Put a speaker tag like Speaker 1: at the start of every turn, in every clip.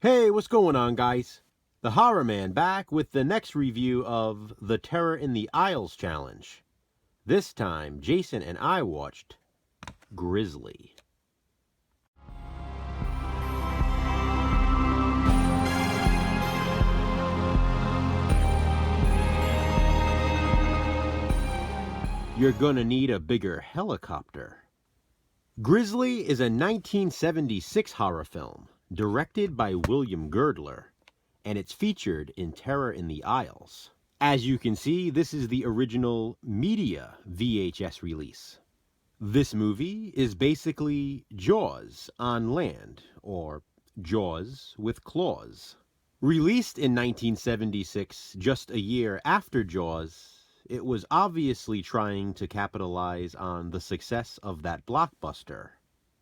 Speaker 1: Hey, what's going on, guys? The Horror Man back with the next review of the Terror in the Isles challenge. This time, Jason and I watched Grizzly. You're gonna need a bigger helicopter. Grizzly is a 1976 horror film directed by William Girdler, and it's featured in Terror in the Isles. As you can see, this is the original media VHS release. This movie is basically Jaws on land, or Jaws with claws. Released in 1976, just a year after Jaws, it was obviously trying to capitalize on the success of that blockbuster.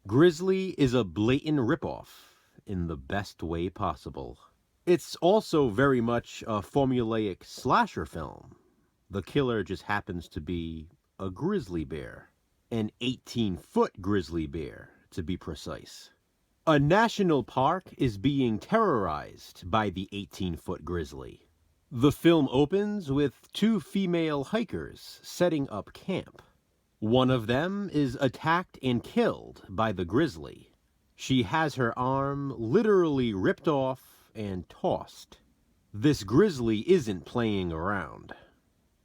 Speaker 1: Grizzly is a blatant ripoff in the best way possible. It's also very much a formulaic slasher film. The killer just happens to be a grizzly bear. An 18-foot grizzly bear, to be precise. A national park is being terrorized by the 18-foot grizzly. The film opens with two female hikers setting up camp. One of them is attacked and killed by the grizzly. She has her arm literally ripped off and tossed. This grizzly isn't playing around.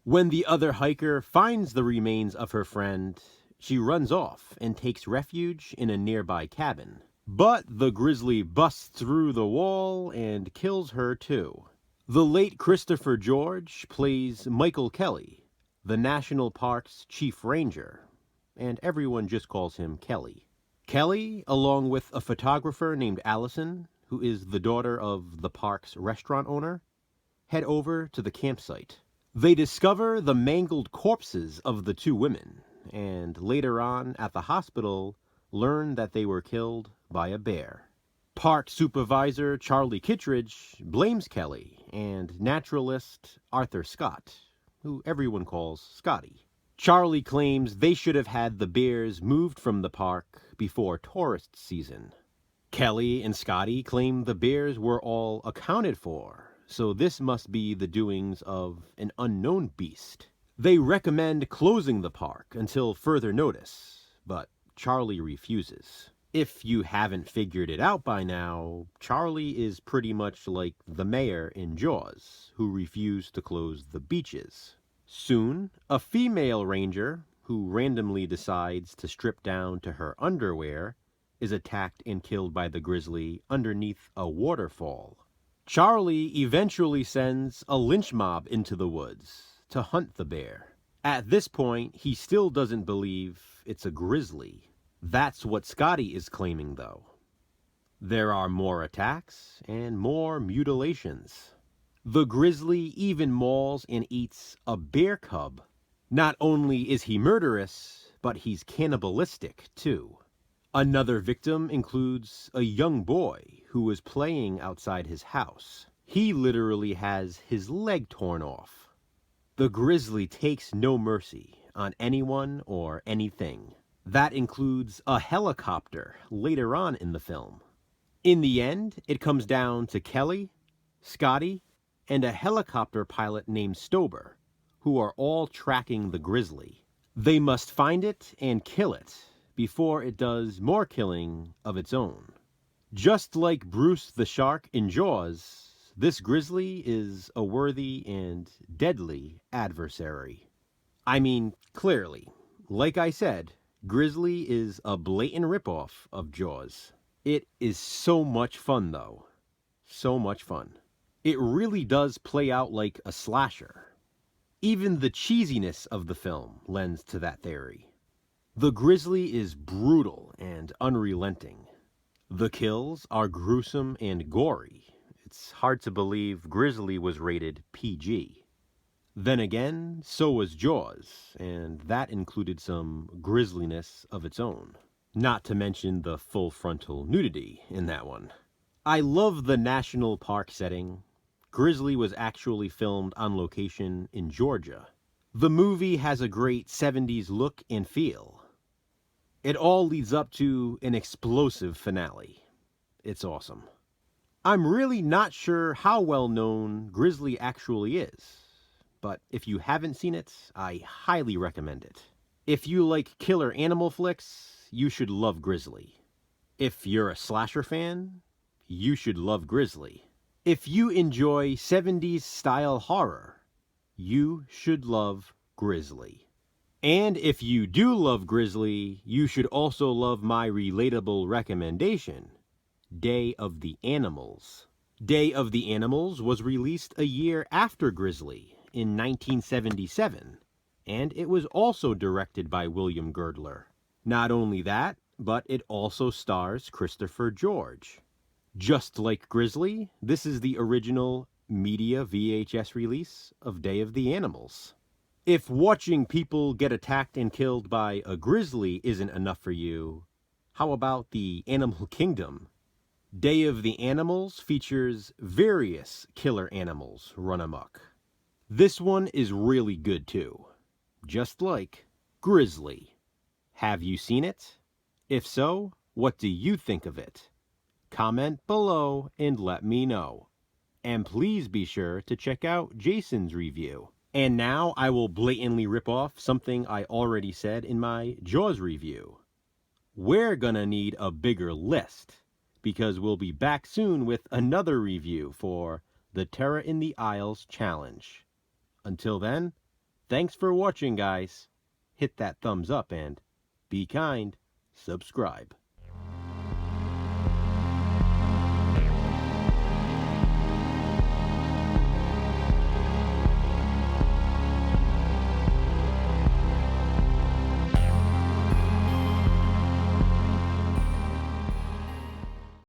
Speaker 1: When the other hiker finds the remains of her friend, she runs off and takes refuge in a nearby cabin. But the grizzly busts through the wall and kills her too. The late Christopher George plays Michael Kelly, the national park's chief ranger, and everyone just calls him Kelly. Kelly, along with a photographer named Allison, who is the daughter of the park's restaurant owner, head over to the campsite. They discover the mangled corpses of the two women, and later on at the hospital learn that they were killed by a bear. Park supervisor Charlie Kittredge blames Kelly and naturalist Arthur Scott, who everyone calls Scotty. Charlie claims they should have had the bears moved from the park before tourist season. Kelly and Scotty claim the bears were all accounted for, so this must be the doings of an unknown beast. They recommend closing the park until further notice, but Charlie refuses. If you haven't figured it out by now, Charlie is pretty much like the mayor in Jaws, who refused to close the beaches. Soon, a female ranger, who randomly decides to strip down to her underwear, is attacked and killed by the grizzly underneath a waterfall. Charlie eventually sends a lynch mob into the woods to hunt the bear. At this point, he still doesn't believe it's a grizzly. That's what Scotty is claiming, though. There are more attacks and more mutilations. The grizzly even mauls and eats a bear cub. Not only is he murderous, but he's cannibalistic, too. Another victim includes a young boy who was playing outside his house. He literally has his leg torn off. The grizzly takes no mercy on anyone or anything. That includes a helicopter later on in the film. In the end, it comes down to Kelly, Scotty, and a helicopter pilot named Stober, who are all tracking the grizzly. They must find it and kill it before it does more killing of its own. Just like Bruce the shark in Jaws, this grizzly is a worthy and deadly adversary. I mean, clearly, like I said, Grizzly is a blatant ripoff of Jaws. It is so much fun, though. So much fun. It really does play out like a slasher. Even the cheesiness of the film lends to that theory. The grizzly is brutal and unrelenting. The kills are gruesome and gory. It's hard to believe Grizzly was rated PG. Then again, so was Jaws, and that included some grisliness of its own. Not to mention the full frontal nudity in that one. I love the national park setting. Grizzly was actually filmed on location in Georgia. The movie has a great 70s look and feel. It all leads up to an explosive finale. It's awesome. I'm really not sure how well known Grizzly actually is, but if you haven't seen it, I highly recommend it. If you like killer animal flicks, you should love Grizzly. If you're a slasher fan, you should love Grizzly. If you enjoy 70s style horror, you should love Grizzly. And if you do love Grizzly, you should also love my relatable recommendation, Day of the Animals. Day of the Animals was released a year after Grizzly, in 1977, and it was also directed by William Girdler. Not only that, but it also stars Christopher George. Just like Grizzly, this is the original media VHS release of Day of the Animals. If watching people get attacked and killed by a grizzly isn't enough for you, how about the animal kingdom? Day of the Animals features various killer animals run amok. This one is really good too, just like Grizzly. Have you seen it? If so, what do you think of it? Comment below and let me know. And please be sure to check out Jason's review. And now I will blatantly rip off something I already said in my Jaws review. We're gonna need a bigger list, because we'll be back soon with another review for the Terror in the Aisles challenge. Until then, thanks for watching, guys. Hit that thumbs up and be kind, subscribe.